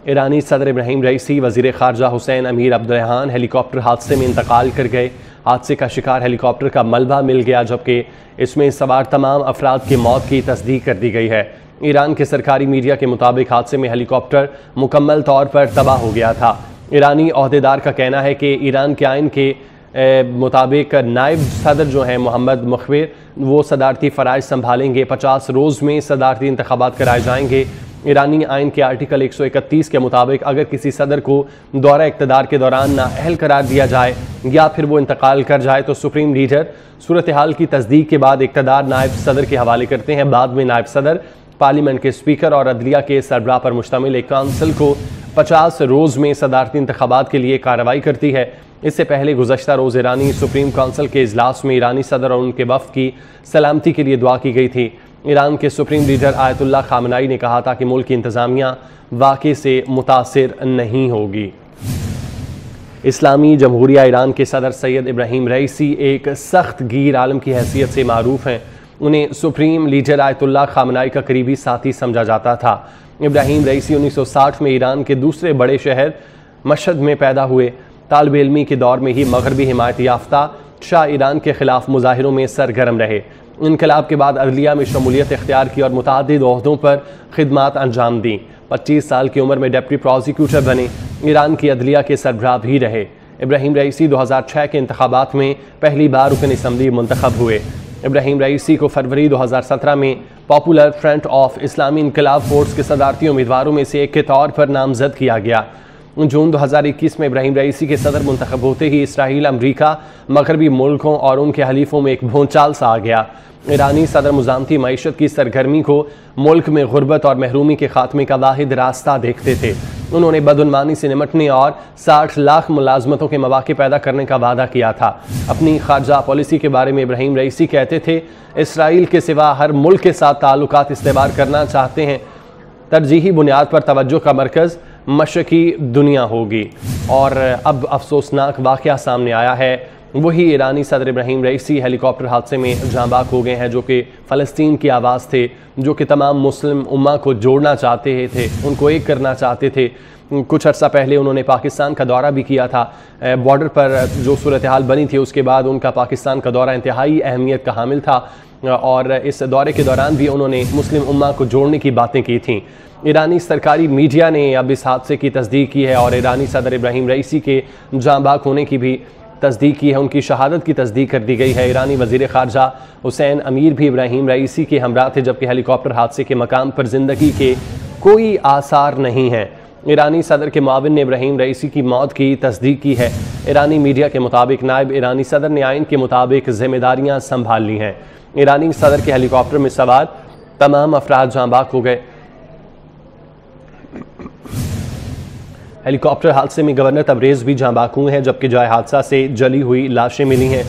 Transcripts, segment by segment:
ایرانی صدر Ebrahim Raisi وزیر خارجہ حسین امیر عبدالرحان ہیلی کاپٹر حادثے میں انتقال کر گئے۔ حادثے کا شکار ہیلی کاپٹر کا ملبہ مل گیا، جبکہ اس میں سوار تمام افراد کی موت کی تصدیق کر دی گئی ہے۔ ایران کے سرکاری میڈیا کے مطابق حادثے میں ہیلی کاپٹر مکمل طور پر تباہ ہو گیا تھا۔ ایرانی عہدیدار کا کہنا ہے کہ ایران کے آئین کے مطابق نائب صدر جو ہیں محمد مخبر وہ صدارتی فرائض سنبھالیں گے۔ 50 روز میں صدارتی انتخابات کرائے جائیں گے۔ ایرانی آئین کے آرٹیکل 131 کے مطابق اگر کسی صدر کو دورہ اقتدار کے دوران نااہل قرار دیا جائے یا پھر وہ انتقال کر جائے تو سپریم لیڈر صورتحال کی تصدیق کے بعد اقتدار نائب صدر کے حوالے کرتے ہیں۔ بعد میں نائب صدر پارلیمنٹ کے اسپیکر اور عدلیہ کے سربراہ پر مشتمل ایک کونسل کو 50 روز میں صدارتی انتخابات کے لیے کارروائی کرتی ہے۔ اس سے پہلے گزشتہ روز ایرانی سپریم کونسل کے اجلاس میں ایرانی صدر اور ان کے وفد کی سلامتی کے لیے دعا کی گئی تھی۔ ایران کے سپریم لیڈر آیت اللہ خامنائی نے کہا تھا کہ ملک کی انتظامیہ واقعے سے متاثر نہیں ہوگی۔ اسلامی جمہوریہ ایران کے صدر سید ابراہیم رئیسی ایک سخت گیر عالم کی حیثیت سے معروف ہیں۔ انہیں سپریم لیڈر آیت اللہ خامنائی کا قریبی ساتھی سمجھا جاتا تھا۔ ابراہیم رئیسی 1960 میں ایران کے دوسرے بڑے شہر مشہد میں پیدا ہوئے۔ طالب علمی کے دور میں ہی مغربی حمایت یافتہ شاہ ایران کے خلاف مظاہروں میں سرگرم رہے۔ انقلاب کے بعد عدلیہ میں شمولیت اختیار کی اور متعدد عہدوں پر خدمات انجام دیں۔ 25 سال کی عمر میں ڈپٹی پروزیکیوٹر بنے۔ ایران کی عدلیہ کے سربراہ بھی رہے۔ ابراہیم رئیسی 2006 کے انتخابات میں پہلی بار رکن اسمبلی منتخب ہوئے۔ ابراہیم رئیسی کو فروری 2017 میں پاپولر فرنٹ آف اسلامی انقلاب فورس کے صدارتی امیدواروں میں سے ایک کے طور پر نامزد کیا گیا۔ جون 2021 میں ابراہیم رئیسی کے صدر منتخب ہوتے ہی اسرائیل، امریکہ، مغربی ملکوں اور ان کے حلیفوں میں ایک بھونچال سا آ گیا۔ ایرانی صدر مزاحمتی معیشت کی سرگرمی کو ملک میں غربت اور محرومی کے خاتمے کا واحد راستہ دیکھتے تھے۔ انہوں نے بدعنوانی سے نمٹنے اور 60 لاکھ ملازمتوں کے مواقع پیدا کرنے کا وعدہ کیا تھا۔ اپنی خارجہ پالیسی کے بارے میں ابراہیم رئیسی کہتے تھے، اسرائیل کے سوا ہر ملک کے ساتھ تعلقات استوار کرنا چاہتے ہیں۔ ترجیحی بنیاد پر توجہ کا مرکز مشرقی دنیا ہوگی۔ اور اب افسوسناک واقعہ سامنے آیا ہے۔ وہی ایرانی صدر ابراہیم رئیسی ہیلی کاپٹر حادثے میں جاں بحق ہو گئے ہیں، جو کہ فلسطین کی آواز تھے، جو کہ تمام مسلم امہ کو جوڑنا چاہتے تھے، ان کو ایک کرنا چاہتے تھے۔ کچھ عرصہ پہلے انہوں نے پاکستان کا دورہ بھی کیا تھا۔ بارڈر پر جو صورتحال بنی تھی اس کے بعد ان کا پاکستان کا دورہ انتہائی اہمیت کا حامل تھا، اور اس دورے کے دوران بھی انہوں نے مسلم امہ کو جوڑنے کی باتیں کی تھیں۔ ایرانی سرکاری میڈیا نے اب اس حادثے کی تصدیق کی ہے اور ایرانی صدر ابراہیم رئیسی کے جاں بحق ہونے کی بھی تصدیق کی ہے، ان کی شہادت کی تصدیق کر دی گئی ہے۔ ایرانی وزیر خارجہ حسین امیر بھی ابراہیم رئیسی کے ہمراہ تھے، جبکہ ہیلی کاپٹر حادثے کے مقام پر زندگی کے کوئی آثار نہیں ہیں۔ ایرانی صدر کے معاون نے ابراہیم رئیسی کی موت کی تصدیق کی ہے۔ ایرانی میڈیا کے مطابق نائب ایرانی صدر نے آئین کے مطابق ذمہ داریاں سنبھال لی ہیں۔ ایرانی صدر کے ہیلی کاپٹر میں سوار تمام افراد جاں بحق ہو گئے۔ ہیلی کاپٹر حادثے میں گورنر تبریز بھی جاں بحق ہوئے ہیں، جبکہ جائے حادثہ سے جلی ہوئی لاشیں ملی ہیں۔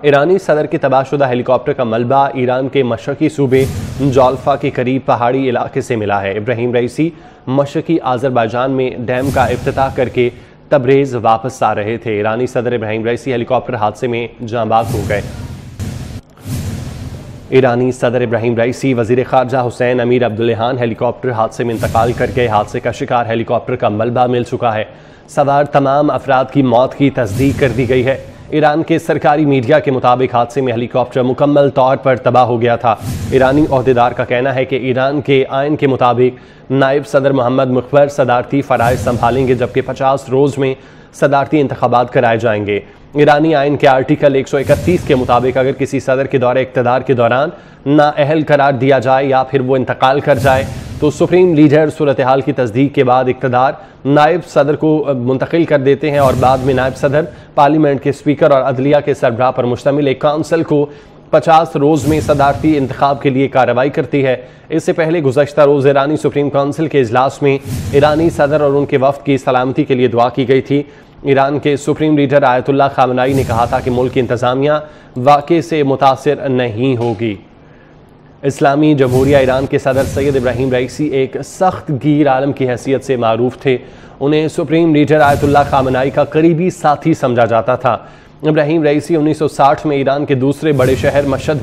ایرانی صدر کے تباہ شدہ ہیلی کاپٹر کا ملبہ ایران کے مشرقی صوبے جولفا کے قریب پہاڑی علاقے سے ملا ہے۔ ابراہیم رئیسی مشرقی آذربائیجان میں ڈیم کا افتتاح کر کے تبریز واپس آ رہے تھے۔ ایرانی صدر ابراہیم رئیسی ہیلی کاپٹر حادثے میں جاں بحق ہو گئے۔ ایرانی صدر ابراہیم رئیسی وزیر خارجہ حسین امیر عبدالرحان ہیلی کاپٹر حادثے میں انتقال کر گئے۔ حادثے کا شکار ہیلی کاپٹر کا ملبہ مل چکا ہے۔ سوار تمام افراد کی موت کی تصدیق کر دی گئی ہے۔ ایران کے سرکاری میڈیا کے مطابق حادثے میں ہیلی کاپٹر مکمل طور پر تباہ ہو گیا تھا۔ ایرانی عہدیدار کا کہنا ہے کہ ایران کے آئین کے مطابق نائب صدر محمد مخبر صدارتی فرائض سنبھالیں گے، جبکہ 50 روز میں صدارتی انتخابات کرائے جائیں گے۔ ایرانی آئین کے آرٹیکل 131 کے مطابق اگر کسی صدر کے دورہ اقتدار کے دوران نااہل قرار دیا جائے یا پھر وہ انتقال کر جائے تو سپریم لیڈر صورتحال کی تصدیق کے بعد اقتدار نائب صدر کو منتقل کر دیتے ہیں، اور بعد میں نائب صدر پارلیمنٹ کے اسپیکر اور عدلیہ کے سربراہ پر مشتمل ایک کونسل کو 50 روز میں صدارتی انتخاب کے لیے کارروائی کرتی ہے۔ اس سے پہلے گزشتہ روز ایرانی سپریم کونسل کے اجلاس میں ایرانی صدر اور ان کے وفد کی سلامتی کے لیے دعا کی گئی تھی۔ ایران کے سپریم لیڈر آیت اللہ خامنائی نے کہا تھا کہ ملک کی انتظامیہ واقعے سے متاثر نہیں ہوگی۔ اسلامی جمہوریہ ایران کے صدر سید ابراہیم رئیسی ایک سخت گیر عالم کی حیثیت سے معروف تھے۔ انہیں سپریم لیڈر آیت اللہ خامنائی کا قریبی ساتھی سمجھا جاتا تھا۔ ابراہیم رئیسی 1960 میں ایران کے دوسرے بڑے شہر مشہد میں